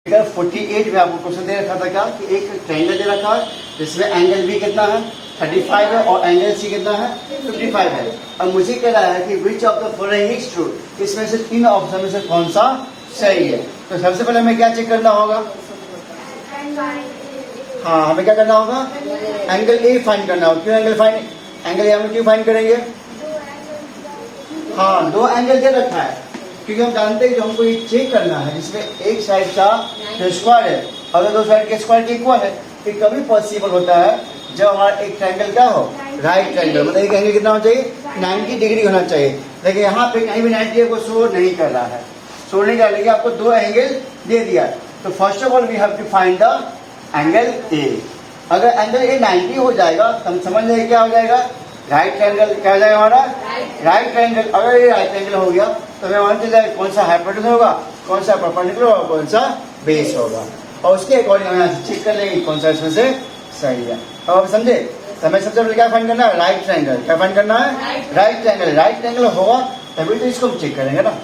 48 में आपको क्वेश्चन दे रखा था क्या कि एक ट्रायंगल दे रखा है जिसमें एंगल बी कितना है 35 है और एंगल सी कितना है 55 है। अब मुझे कह रहा है कि which of the following is true, इसमें से तीन ऑप्शन में से कौन सा सही है। तो सबसे पहले हमें क्या चेक करना होगा, हाँ हमें क्या करना होगा, एंगल ए फाइंड करना होगा। क्यों एंगल हम क्यों फाइंड करेंगे, हाँ दो एंगल दे रखा है क्योंकि हम जानते हैं कि हमको ये चेक करना है जिसमें एक साइड का जो स्क्वायर है अगर दो साइड के स्क्वायर के इक्वल है। ये कभी पॉसिबल होता है जब हमारा एक ट्रायंगल क्या हो, राइट ट्रायंगल, मतलब एक एंगल कितना होना चाहिए 90 डिग्री होना चाहिए। लेकिन यहाँ पे कहीं भी 90 को शो नहीं कर रहा है, शो नहीं कर रहा, आपको दो एंगल दे दिया। तो first of all we have to find the angle A. अगर एंगल ए 90 हो जाएगा तो हम समझ जाएंगे क्या हो जाएगा, राइट ट्रायंगल। क्या हो जाएगा हमारा राइट ट्रायंगल। अगर ये राइट ट्रायंगल हो गया तो हमें मान जाए कौन सा हाइपोटेन्यूस होगा, कौन सा परपेंडिकुलर होगा, कौन सा बेस होगा, और उसके अकॉर्डिंग हम यहाँ से चेक कर लेंगे कौन सा इसमें से सही है। अब आप समझे, तो हमें सबसे पहले क्या फाइंड करना है, राइट ट्रायंगल। क्या फाइंड करना है, राइट ट्रायंगल। राइट ट्रायंगल होगा तभी तो इसको हम चेक करेंगे ना,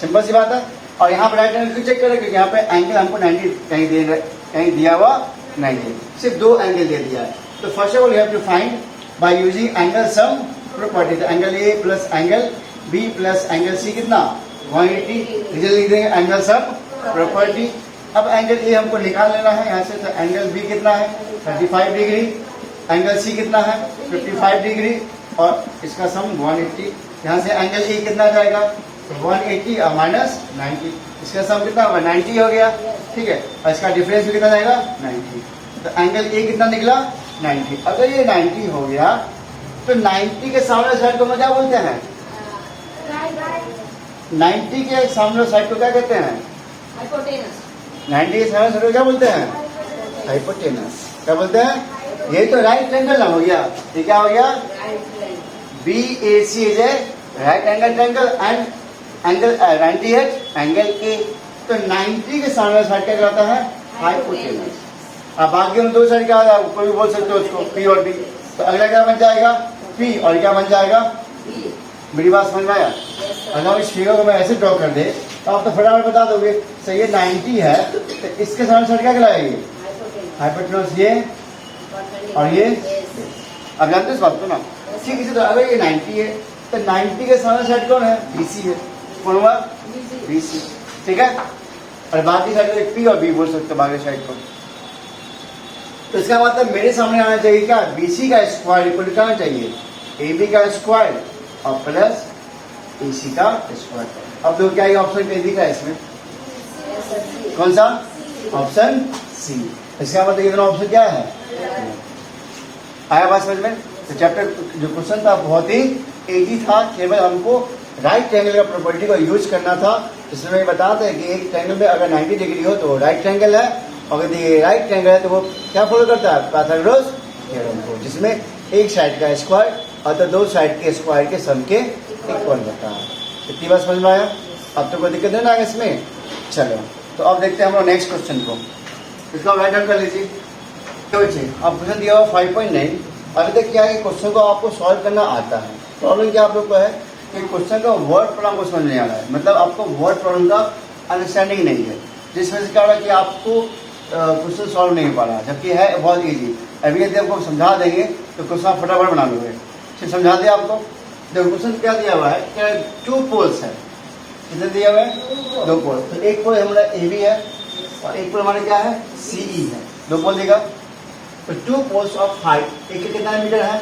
सिंपल सी बात है। और यहाँ पे राइट ट्रायंगल क्यों चेक करें, क्योंकि यहाँ पे एंगल हमको 90 कहीं दिया हुआ नहीं है, सिर्फ दो एंगल दे दिया है। तो first of all you have to find by using angle sum property. तो angle A plus angle B plus angle C कितना 180, रिजल्ट लिख देंगे एंगल सम प्रॉपर्टी। अब एंगल ए हमको निकाल लेना है यहाँ से, तो एंगल बी कितना है 35 डिग्री, एंगल सी कितना है 55 डिग्री और इसका सम 180। यहाँ से एंगल ए कितना जाएगा 180 और माइनस 90, इसका सम कितना होगा 90 हो गया, ठीक है। और इसका डिफरेंस भी कितना जाएगा 90। तो एंगल ए कितना निकला 90। अगर ये 90 हो गया तो 90 के सामने साइड को हम क्या बोलते हैं, 90 के सामने साइड को क्या कहते हैं, 90 के सामने साइड को क्या बोलते हैं, हाइपोटेनस। क्या बोलते हैं, ये तो राइट ट्रायंगल ना हो गया, ये क्या हो गया B A C is a right angle triangle and angle 90 है एंगल ए। तो 90 के सामने साइड क्या कहलाता है, हाइपोटेनस। अब बाकी हम दो साइड क्या होगा, कोई भी बोल सकते हो उसको पी और बी। तो अगला क्या बन जाएगा पी और क्या बन जाएगा, मेरी बात समझ में आया। अगर हम इस फिगर को मैं ऐसे ड्रॉ कर दे तो आप तो फटाफट बता दोगे। सही है 90 है तो इसके सामने साइड क्या कहलाएगी, हाइपोटेनस ये और ये। अब जानते इस बात को ना, ठीक है। तो अगर ये 90 है तो 90 के सामने साइड कौन है, बीसी है। कौन हुआ, बीसी, ठीक है। और बाकी साइड को पी और बी बोल सकते हो बाकी साइड को। तो इसका मतलब मेरे सामने आना चाहिए क्या, बीसी का स्क्वायर इक्वल टू आना चाहिए एबी का स्क्वायर और प्लस एसी का स्क्वायर। अब तो क्या ये ऑप्शन पे दिखा है इसमें, कौन सा ऑप्शन सी। इसका मतलब इतना ऑप्शन क्या है, आया बात समझ में। तो चैप्टर जो क्वेश्चन था बहुत ही इजी था, केवल हमको राइट ट्रायंगल का प्रॉपर्टी को यूज करना था। इसमें मैं बताते हैं कि एक ट्रायंगल में अगर 90 डिग्री हो तो राइट ट्रायंगल है, अगर ये राइट ट्रायंगल है तो वो क्या फॉलो करता है, पाइथागोरस थ्योरम को, जिसमें एक साइड का स्क्वायर और तो दो साइड के स्क्वायर के सम के इक्वल होता है। इतनी बात समझ में आया, अब तो कोई दिक्कत नहीं ना इसमें। चलो तो अब देखते हैं हम लोग नेक्स्ट क्वेश्चन को, इसको राइट डाउन कर लीजिए। तो अब क्वेश्चन दिया हुआ 5.9। अभी तक क्या है, क्वेश्चन को आपको सॉल्व करना आता है। प्रॉब्लम क्या आप लोग को है कि क्वेश्चन का वर्ड प्रॉब्लम को समझ नहीं आ रहा है, मतलब आपको वर्ड प्रॉब्लम का अंडरस्टैंडिंग नहीं है, जिस वजह से क्या हो रहा है कि आपको क्वेश्चन सॉल्व नहीं हो पा रहा, जबकि है बहुत ईजी। अभी यदि आपको समझा देंगे तो क्वेश्चन आप फटाफट बना लोगे। फिर समझा दिया आपको, देखो क्वेश्चन क्या दिया हुआ है, क्या 2 पोल्स है, कितने दिया हुआ है 2 पोल। तो एक पोल हमारा ए बी है और एक पोल हमारा क्या है सीई है, 2 पोल देगा। तो 2 पोल्स ऑफ हाइट, एक का कितना मीटर है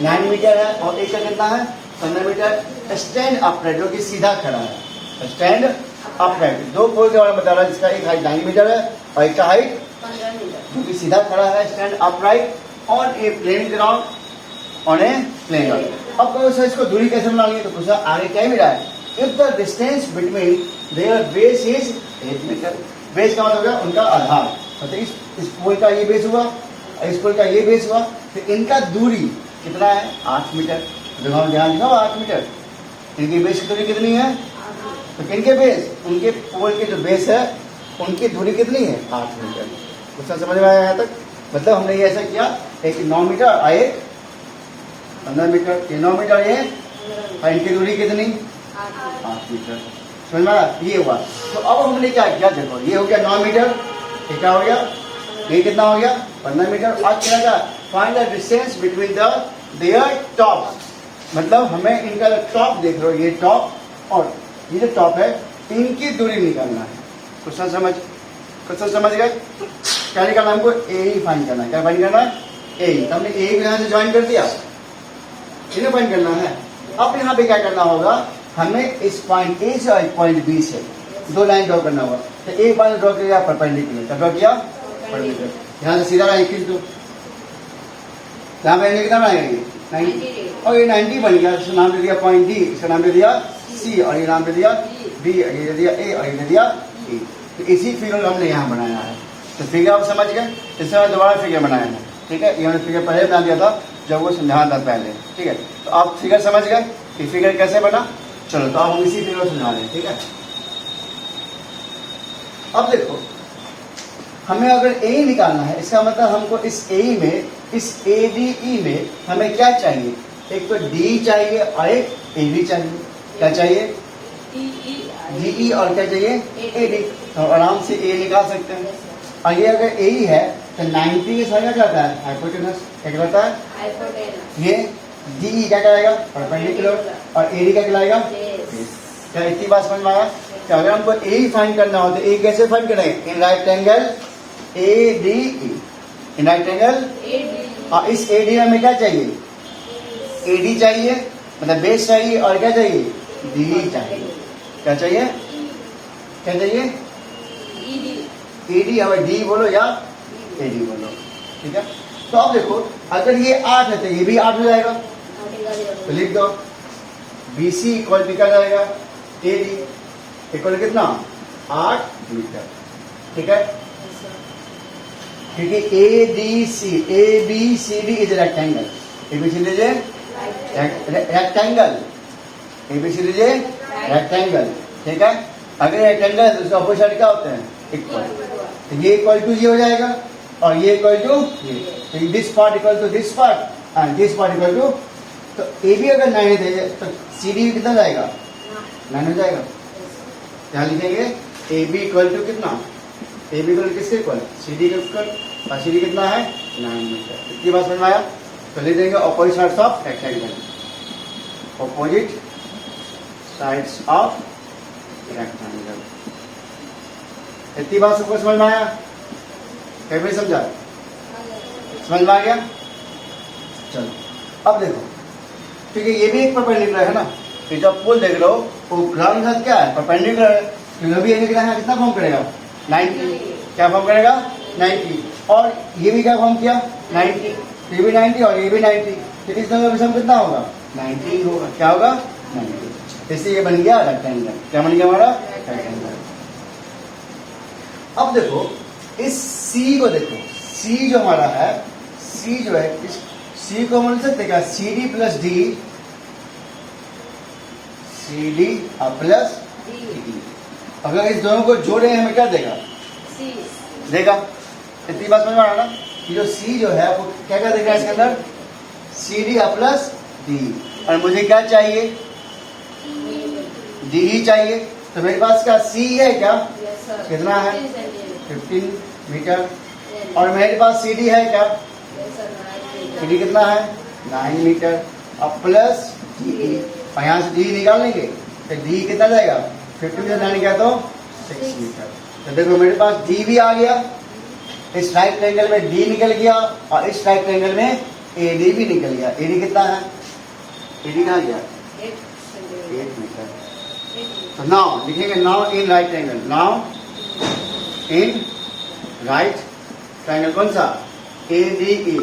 9 मीटर है और एक का कितना है 15 मीटर। स्टैंड अपराइट, जो कि सीधा खड़ा है, स्टैंड अपराइट। 2 पोल के बारे में बता रहा है जिसका एक हाइट 9 मीटर है और एक का हाइट 15 मीटर, जो कि सीधा खड़ा है, stand upright on a plane ground, on a plane ground. अब कौन सा इसको दूरी कैसे बना लेंगे, तो कुछ आगे क्या मिला है, if the distance between their base is 8 metre. Base का मतलब होगा उनका आधार, मतलब इस पोल का ये बेस हुआ, इस पोल का ये बेस हुआ, तो इनका दूरी कितना है 8 मीटर। देखो ध्यान दिखाओ 8 मीटर, इनकी बेस की दूरी कितनी है, तो किनके बेस, उनके पोल के जो बेस है उनकी दूरी कितनी है 8 मीटर। क्वेश्चन समझ में आया यहाँ तक। मतलब हमने ये ऐसा किया, एक 9 मीटर और एक 15 मीटर, ये 9 मीटर ये, और इनकी दूरी कितनी 8 मीटर। समझ में आया? ये हुआ। तो अब हमने क्या किया, देखो ये हो गया 9 मीटर, ये क्या हो गया, ये कितना हो गया 15 मीटर। आज क्या था, find the distance between there top, मतलब हमें इनका टॉप देख लो, ये टॉप और ये जो टॉप है इनकी दूरी निकालना है। क्वेश्चन समझ गए? क्या निकालना हमको, ए ही फाइंड करना है। क्या फाइंड करना है, ए। हमने ए को यहाँ से ज्वाइन कर दिया, इन्हें फाइंड करना है। अब यहाँ पे क्या करना होगा, हमें इस पॉइंट ए से और पॉइंट बी से 2 लाइन ड्रॉ करना होगा। तो एक बार ड्रॉ किया परपेंडिकुलर, क्या ड्रॉ किया, परपेंडिकुलर। यहाँ से सीधा लाइन खींच दो, यहाँ पे कितना बनाएगा ये 90, और ये 90 बन गया। इसका नाम दे दिया पॉइंट डी, इसका नाम दे दिया सी, और ये नाम दे दिया बी, और ये दे दिया ए, और ये दे दिया ई। तो इसी फिगर हमने यहाँ बनाया है। तो फिगर आप समझ गए, इससे हमने दोबारा फिगर बनाया है, ठीक है। ये हमने फिगर पहले बना दिया था जब वो समझाना था पहले, ठीक है। तो आप फिगर समझ गए कि फिगर कैसे बना। चलो तो अब हम इसी फिगर समझा रहे हैं, ठीक है। अब देखो, हमें अगर ए निकालना है, इसका मतलब हमको इस ए में, इस ए डी ई में हमें क्या चाहिए, एक तो डी चाहिए और एक ए बी चाहिए। क्या चाहिए, डी ई, और क्या चाहिए, ए डी। तो आराम से ए निकाल सकते हैं। और ये अगर ए ही है तो 90 के साथ क्या कहता है, हाइपोटेनस। क्या कहता है, हाइपोटेनस। ये डी ई क्या कहलाएगा, परपेंडिकुलर, और ए डी क्या कहलाएगा, क्या इतनी बात समझ में आया? क्या अगर हमको ए ही फाइंड करना हो तो ए कैसे फाइंड करेंगे, in right angle A D E, in right angle A D. और इस ए डी में हमें क्या चाहिए, ए डी चाहिए, मतलब बेस चाहिए, और क्या चाहिए, डी चाहिए। क्या चाहिए, क्या चाहिए, ए डी, हमें डी बोलो या ए डी बोलो, ठीक है। तो अब देखो, अगर ये 8 है तो ये भी 8 हो जाएगा, तो लिख दो बी सी इक्वल टू क्या जाएगा, ए डी इक्वल कितना, 8 मीटर, ठीक है। क्योंकि A D C, A B C D is rectangle, A B C D rectangle, A B C D rectangle, ठीक है। अगर रेक्टेंगल है तो उसका अपोजिट क्या होते हैं, इक्वल। तो ये इक्वल टू ये हो जाएगा, और ये इक्वल टू ये, तो this part equal to this part and this part equal to. तो ए बी अगर 9 है तो सी डी कितना जाएगा, 9 हो जाएगा। क्या लिखेंगे, ए बी इक्वल टू कितना, ए बी इक्वल किसके इक्वल, सी डी के इक्वल, और सी डी कितना है, 9 मीटर। इतनी बात समझ में आया? तो लिख देंगे opposite sides of rectangle, opposite sides of rectangle. इतनी बात सबको समझ में आया? कैसे समझा, समझ में आ गया? चलो अब देखो, ठीक है, ये भी एक परपेंडिकुलर है ना। तो जब पोल देख रहे हो वो ग्राउंड के साथ क्या है, परपेंडिकुलर है। तो भी ये निकला है, कितना फॉर्म करेगा, 90। क्या फॉर्म करेगा, 90। और ये भी क्या फॉर्म किया, 90। ये भी 90 और ये भी 90। तो इस दोनों का सम कितना होगा, 90 होगा। क्या होगा, 90। इससे ये बन गया रेक्टेंगल। क्या बन गया हमारा, रेक्टेंगल। अब देखो इस C को देखो, C जो हमारा है, C जो है, इस C को हम लिख सकते क्या, C D plus D, C D plus D. अगर इस दोनों को जोड़े हमें क्या देगा, C देगा। इतनी बात समझ में आ रहा ना, कि जो C जो है वो क्या क्या देगा इसके अंदर, सी डी प्लस डी। और मुझे क्या चाहिए, डी ही चाहिए। तो मेरे पास क्या C है, क्या कितना है, 15 मीटर। और मेरे पास सी डी है क्या, सी डी कितना है, 9 मीटर। अब प्लस डी, और यहाँ से डी निकाल लेंगे तो डी कितना जाएगा, 50 में 9 गया तो 6 मीटर। तो देखो मेरे पास डी भी आ गया, इस राइट ट्रायंगल में डी निकल गया, और इस राइट ट्रायंगल में ए डी भी निकल गया। ए डी कितना है, ए डी कहाँ गया, 8 मीटर। तो नाउ लिखेंगे, now in right triangle, now in right triangle कौन सा, ए डी ई।